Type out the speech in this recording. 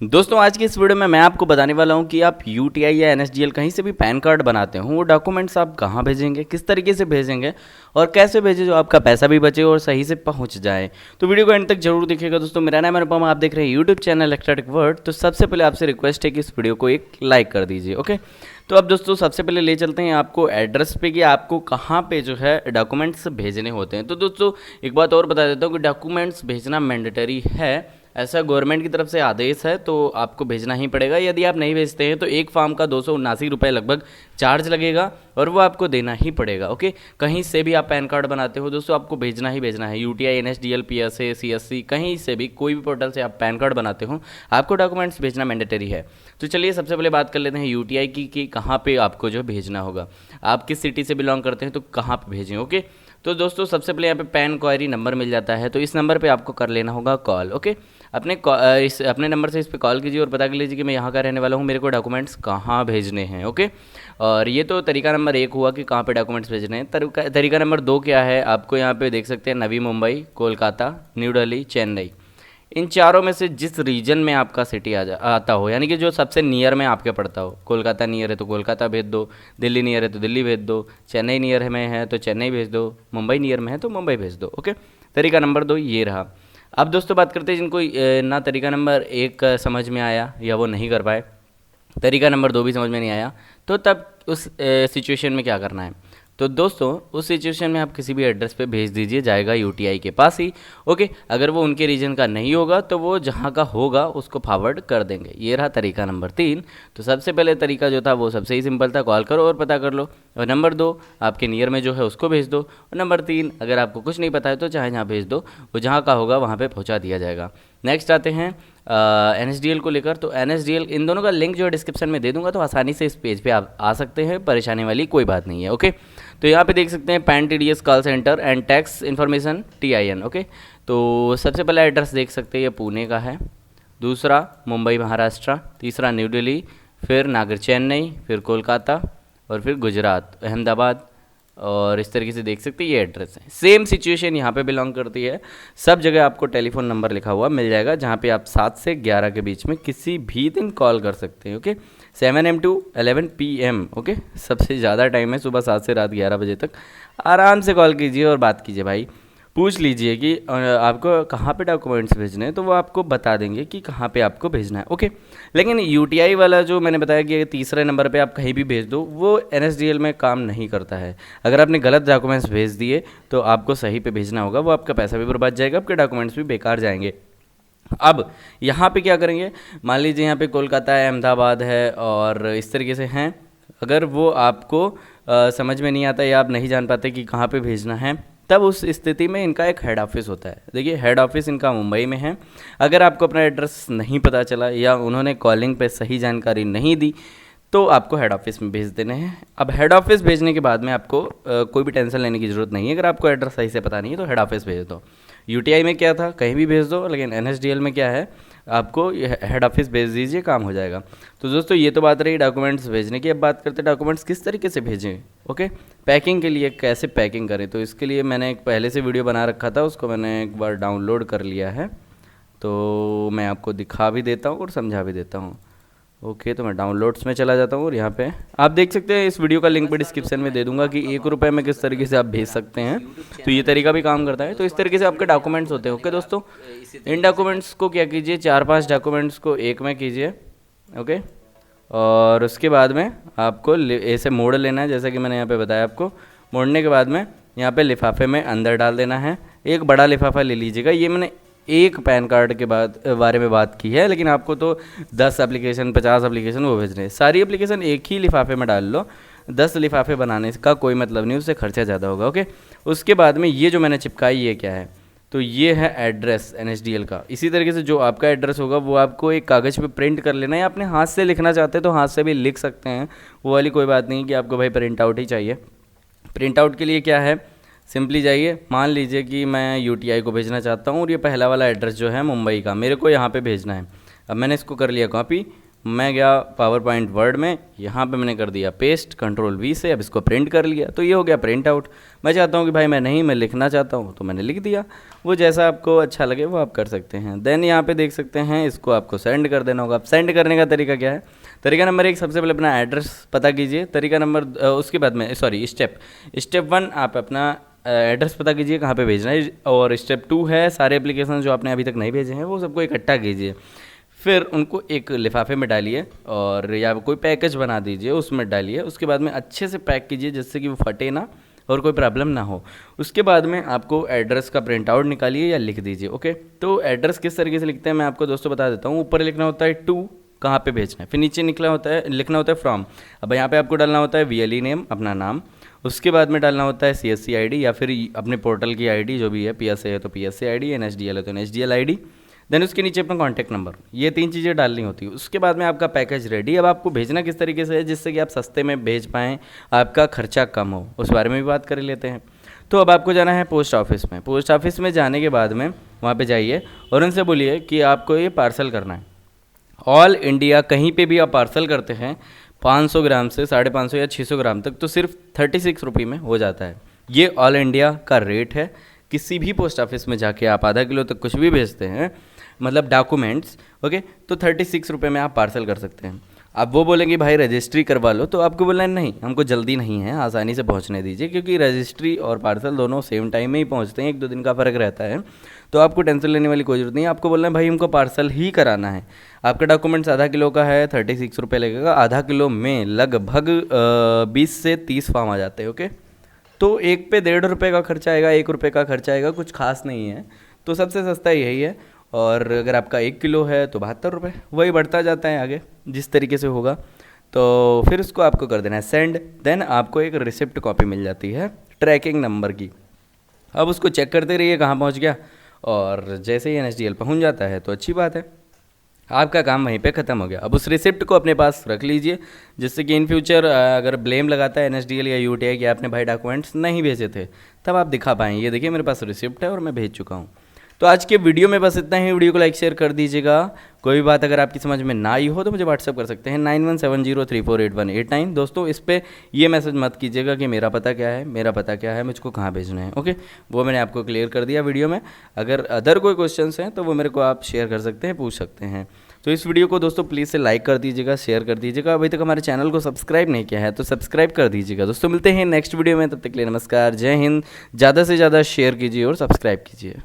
दोस्तों आज की इस वीडियो में मैं आपको बताने वाला हूं कि आप यूटीआई या एनएसडीएल कहीं से भी पैन कार्ड बनाते हो, वो डॉक्यूमेंट्स आप कहां भेजेंगे, किस तरीके से भेजेंगे और कैसे भेजें जो आपका पैसा भी बचे और सही से पहुंच जाए। तो वीडियो को एंड तक जरूर देखिएगा। दोस्तों मेरा नाम है अनुपम, आप देख रहे हैं YouTube channel extra tech world. तो सबसे पहले आपसे रिक्वेस्ट है कि इस वीडियो को एक लाइक कर दीजिए। ओके, तो अब दोस्तों सबसे पहले ले चलते हैं आपको एड्रेस पे कि आपको कहाँ पे जो है डॉक्यूमेंट्स भेजने होते हैं। तो दोस्तों एक बात और बता देता हूँ कि डॉक्यूमेंट्स भेजना मैंडेटरी है, ऐसा गवर्नमेंट की तरफ से आदेश है, तो आपको भेजना ही पड़ेगा। यदि आप नहीं भेजते हैं तो एक फॉर्म का 279 रुपये लगभग चार्ज लगेगा और वो आपको देना ही पड़ेगा। ओके, कहीं से भी आप पैन कार्ड बनाते हो दोस्तों आपको भेजना ही भेजना है। यूटीआई, एनएसडीएल, पीएसए, सीएससी, कहीं से भी कोई भी पोर्टल से आप पैन कार्ड बनाते हो आपको डॉक्यूमेंट्स भेजना मैंडेटरी है। तो चलिए सबसे पहले बात कर लेते हैं यूटीआई की कि कहाँ पे आपको जो भेजना होगा। आप किस सिटी से बिलोंग करते हैं तो कहाँ पे भेजें। ओके, तो दोस्तों सबसे पहले यहाँ पे पैन क्वायरी नंबर मिल जाता है, तो इस नंबर पे आपको कर लेना होगा कॉल। ओके, अपने नंबर से इस पे कॉल कीजिए और पता कर लीजिए कि मैं यहाँ का रहने वाला हूँ, मेरे को डॉक्यूमेंट्स कहाँ भेजने हैं। ओके, और ये तो तरीका नंबर 1 हुआ कि कहाँ पे डॉक्यूमेंट्स भेजने हैं। तरीका नंबर 2 क्या है, आपको यहाँ पे देख सकते हैं नवी मुंबई, कोलकाता, न्यू दिल्ली, चेन्नई। इन चारों में से जिस रीजन में आपका सिटी आता हो, यानी कि जो सबसे नियर में आपके पड़ता हो। कोलकाता नियर है तो कोलकाता भेज दो, दिल्ली नियर है तो दिल्ली भेज दो, चेन्नई नियर में है तो चेन्नई भेज दो, मुंबई नियर में है तो मुंबई भेज दो। ओके, तरीका नंबर 2 ये रहा। अब दोस्तों बात करते हैं जिनको ना तरीका नंबर 1 समझ में आया या वो नहीं कर पाए, तरीका नंबर 2 भी समझ में नहीं आया, तो तब उस सिचुएशन में क्या करना है। तो दोस्तों उस सिचुएशन में आप किसी भी एड्रेस पे भेज दीजिए, जाएगा यूटीआई के पास ही। ओके, अगर वो उनके रीजन का नहीं होगा तो वो जहाँ का होगा उसको फॉरवर्ड कर देंगे। ये रहा तरीका नंबर 3। तो सबसे पहले तरीका जो था वो सबसे ही सिंपल था, कॉल करो और पता कर लो। और नंबर 2 आपके नियर में जो है उसको भेज दो। और नंबर 3 अगर आपको कुछ नहीं पता है तो चाहे जहाँ भेज दो, वो जहाँ का होगा वहाँ पर पहुँचा दिया जाएगा। नेक्स्ट आते हैं एनएसडीएल को लेकर। तो एनएसडीएल इन दोनों का लिंक जो है डिस्क्रिप्शन में दे दूंगा, तो आसानी से इस पेज पे आप आ सकते हैं, परेशानी वाली कोई बात नहीं है। ओके, तो यहाँ पे देख सकते हैं pan TDS call centre and tax information TIN. Okay, तो सबसे पहला एड्रेस देख सकते हैं ये पुणे का है, दूसरा मुंबई महाराष्ट्र, तीसरा न्यू दिल्ली, फिर नागर चेन्नई, फिर कोलकाता और फिर गुजरात अहमदाबाद। और इस तरीके से देख सकते हैं ये एड्रेस है। सेम सिचुएशन यहाँ पे बिलोंग करती है। सब जगह आपको टेलीफोन नंबर लिखा हुआ मिल जाएगा जहाँ पे आप 7 से 11 के बीच में किसी भी दिन कॉल कर सकते हैं। Okay, 7 AM to 11 PM। Okay, सबसे ज़्यादा टाइम है सुबह 7 से रात 11 बजे तक। आराम से कॉल कीजिए और बात कीजिए भाई, पूछ लीजिए कि आपको कहाँ पे डॉक्यूमेंट्स भेजने हैं, तो वो आपको बता देंगे कि कहाँ पे आपको भेजना है। ओके, लेकिन यूटीआई वाला जो मैंने बताया कि तीसरे नंबर पे आप कहीं भी भेज दो, वो एनएसडीएल में काम नहीं करता है। अगर आपने गलत डॉक्यूमेंट्स भेज दिए तो आपको सही पे भेजना होगा, वो आपका पैसा भी बर्बाद जाएगा, आपके डॉक्यूमेंट्स भी बेकार जाएंगे। अब यहाँ पे क्या करेंगे, मान लीजिए यहाँ पे कोलकाता है, अहमदाबाद है और इस तरीके से हैं। अगर वो आपको समझ में नहीं आता या आप नहीं जान पाते कि कहाँ पे भेजना है, तब उस स्थिति में इनका एक हेड ऑफिस होता है। देखिए हेड ऑफिस इनका मुंबई में है। अगर आपको अपना एड्रेस नहीं पता चला या उन्होंने कॉलिंग पे सही जानकारी नहीं दी तो आपको हेड ऑफिस में भेज देने हैं। अब हेड ऑफिस भेजने के बाद में आपको कोई भी टेंशन लेने की ज़रूरत नहीं है। अगर आपको एड्रेस सही से पता नहीं है तो हेड ऑफिस भेज दो। यूटीआई में क्या था, कहीं भी भेज दो, लेकिन एनएसडीएल में क्या है, आपको हेड ऑफिस भेज दीजिए, काम हो जाएगा। तो दोस्तों ये तो बात रही डॉक्यूमेंट्स भेजने की। अब बात करते हैं डॉक्यूमेंट्स किस तरीके से भेजें। ओके, पैकिंग के लिए कैसे पैकिंग करें, तो इसके लिए मैंने एक पहले से वीडियो बना रखा था, उसको मैंने एक बार डाउनलोड कर लिया है, तो मैं आपको दिखा भी देता हूँ और समझा भी देता हूँ। ओके, तो मैं डाउनलोड्स में चला जाता हूँ और यहाँ पे आप देख सकते हैं, इस वीडियो का लिंक भी डिस्क्रिप्शन में दे दूंगा कि 1 रुपये में किस तरीके से आप भेज सकते हैं। तो ये तरीका भी काम करता है। तो इस तरीके से आपके डॉक्यूमेंट्स होते हैं। ओके दोस्तों, इन डॉक्यूमेंट्स को क्या कीजिए, 4-5 डॉक्यूमेंट्स को एक में कीजिए। ओके, और उसके बाद में आपको ऐसे मोड़ लेना है, जैसा कि मैंने यहाँ पे बताया आपको। मोड़ने के बाद में यहाँ पे लिफाफे में अंदर डाल देना है। एक बड़ा लिफाफा ले लीजिएगा। ये मैंने एक पैन कार्ड के बारे में बात की है, लेकिन आपको तो 10 एप्लीकेशन 50 एप्लीकेशन वो भेज रहे हैं। सारी एप्लीकेशन एक ही लिफाफे में डाल लो। 10 लिफाफे बनाने का कोई मतलब नहीं, उससे खर्चा ज़्यादा होगा। ओके, उसके बाद में ये जो मैंने चिपकाई ये क्या है, तो ये है एड्रेस एनएसडीएल का। इसी तरीके से जो आपका एड्रेस होगा वो आपको एक कागज़ पे प्रिंट कर लेना है, या अपने हाथ से लिखना चाहते हैं तो हाथ से भी लिख सकते हैं, वो वाली कोई बात नहीं कि आपको भाई प्रिंट आउट ही चाहिए। प्रिंट आउट के लिए क्या है, सिंपली जाइए, मान लीजिए कि मैं यूटीआई को भेजना चाहता हूँ और ये पहला वाला एड्रेस जो है मुंबई का, मेरे को यहाँ पे भेजना है। अब मैंने इसको कर लिया कॉपी मैं गया पावर पॉइंट वर्ड में, यहाँ पे मैंने कर दिया पेस्ट कंट्रोल वी से, अब इसको प्रिंट कर लिया, तो ये हो गया प्रिंट आउट। मैं चाहता हूँ कि भाई मैं लिखना चाहता हूँ तो मैंने लिख दिया। वो जैसा आपको अच्छा लगे वो आप कर सकते हैं। देन यहाँ पे देख सकते हैं इसको आपको सेंड कर देना होगा। अब सेंड करने का तरीका क्या है? तरीका नंबर 1, सबसे पहले अपना एड्रेस पता कीजिए। तरीका नंबर उसके बाद में स्टेप 1 आप अपना एड्रेस पता कीजिए कहाँ पे भेजना है। और स्टेप 2 है सारे एप्लीकेशन जो आपने अभी तक नहीं भेजे हैं वो सबको इकट्ठा कीजिए, फिर उनको एक लिफाफे में डालिए और या कोई पैकेज बना दीजिए उसमें डालिए। उसके बाद में अच्छे से पैक कीजिए जिससे कि वो फटे ना और कोई प्रॉब्लम ना हो। उसके बाद में आपको एड्रेस का प्रिंट आउट निकालिए या लिख दीजिए। ओके, तो एड्रेस किस तरीके से लिखते हैं मैं आपको दोस्तों बता देता हूँ। ऊपर लिखना होता है टू, कहाँ पे भेजना है, फिर नीचे लिखना होता है फ्रॉम। अब यहाँ पे आपको डालना होता है VLE नेम, अपना नाम। उसके बाद में डालना होता है CSC ID या फिर अपने पोर्टल की ID जो भी है, PSA है तो PSA ID, NSDL है तो NSDL ID। देन उसके नीचे अपना कॉन्टैक्ट नंबर, ये 3 चीज़ें डालनी होती है। उसके बाद में आपका पैकेज रेडी। अब आपको भेजना किस तरीके से है जिससे कि आप सस्ते में भेज पाएँ, आपका खर्चा कम हो, उस बारे में भी बात कर लेते हैं। तो अब आपको जाना है पोस्ट ऑफिस में। पोस्ट ऑफिस में जाने के बाद में वहाँ पे जाइए और उनसे बोलिए कि आपको ये पार्सल करना है। ऑल इंडिया कहीं पे भी आप पार्सल करते हैं 500 ग्राम से 550 या 600 ग्राम तक तो सिर्फ 36 रुपये में हो जाता है। ये ऑल इंडिया का रेट है। किसी भी पोस्ट ऑफिस में जाके आप आधा किलो तक कुछ भी भेजते हैं, मतलब डॉक्यूमेंट्स, ओके, तो 36 रुपये में आप पार्सल कर सकते हैं। अब वो बोलेंगे भाई रजिस्ट्री करवा लो, तो आपको बोलना है नहीं, हमको जल्दी नहीं है, आसानी से पहुंचने दीजिए, क्योंकि रजिस्ट्री और पार्सल दोनों सेम टाइम में ही पहुंचते हैं, 1-2 दिन का फ़र्क रहता है। तो आपको टेंशन लेने वाली कोई ज़रूरत नहीं है। आपको बोलना है भाई हमको पार्सल ही कराना है। आपका डॉक्यूमेंट्स आधा किलो का है, 36 रुपये लगेगा। आधा किलो में लगभग 20 से 30 फॉर्म आ जाते हैं। ओके, तो एक पे 1.5 रुपये का खर्चा आएगा, 1 रुपये का खर्चा आएगा, कुछ खास नहीं है। तो सबसे सस्ता यही है। और अगर आपका 1 किलो है तो 72 रुपये, वही बढ़ता जाता है आगे जिस तरीके से होगा। तो फिर उसको आपको कर देना है सेंड। देन आपको एक रिसिप्ट कॉपी मिल जाती है ट्रैकिंग नंबर की। अब उसको चेक करते रहिए कहाँ पहुँच गया, और जैसे ही NSDL पहुँच जाता है तो अच्छी बात है, आपका काम वहीं पे ख़त्म हो गया। अब उस रिसिप्ट को अपने पास रख लीजिए, जिससे कि इन फ्यूचर अगर ब्लेम लगाता है NSDL या UTI कि आपने भाई डॉक्यूमेंट्स नहीं भेजे थे, तब आप दिखा पाएँ ये देखिए मेरे पास रिसिप्ट है और मैं भेज चुका हूँ। तो आज के वीडियो में बस इतना ही। वीडियो को लाइक शेयर कर दीजिएगा। कोई भी बात अगर आपकी समझ में ना आई हो तो मुझे व्हाट्सअप कर सकते हैं 9170348189। दोस्तों इस पर ये मैसेज मत कीजिएगा कि मेरा पता क्या है, मुझको कहाँ भेजना है। ओके, वो मैंने आपको क्लियर कर दिया वीडियो में। अगर अदर कोई क्वेश्चंस हैं तो वो मेरे को आप शेयर कर सकते हैं, पूछ सकते हैं। तो इस वीडियो को दोस्तों प्लीज़ से लाइक कर दीजिएगा, शेयर कर दीजिएगा। अभी तक हमारे चैनल को सब्सक्राइब नहीं किया है तो सब्सक्राइब कर दीजिएगा। दोस्तों मिलते हैं नेक्स्ट वीडियो में, तब तक के लिए नमस्कार, जय हिंद। ज़्यादा से ज़्यादा शेयर कीजिए और सब्सक्राइब कीजिए।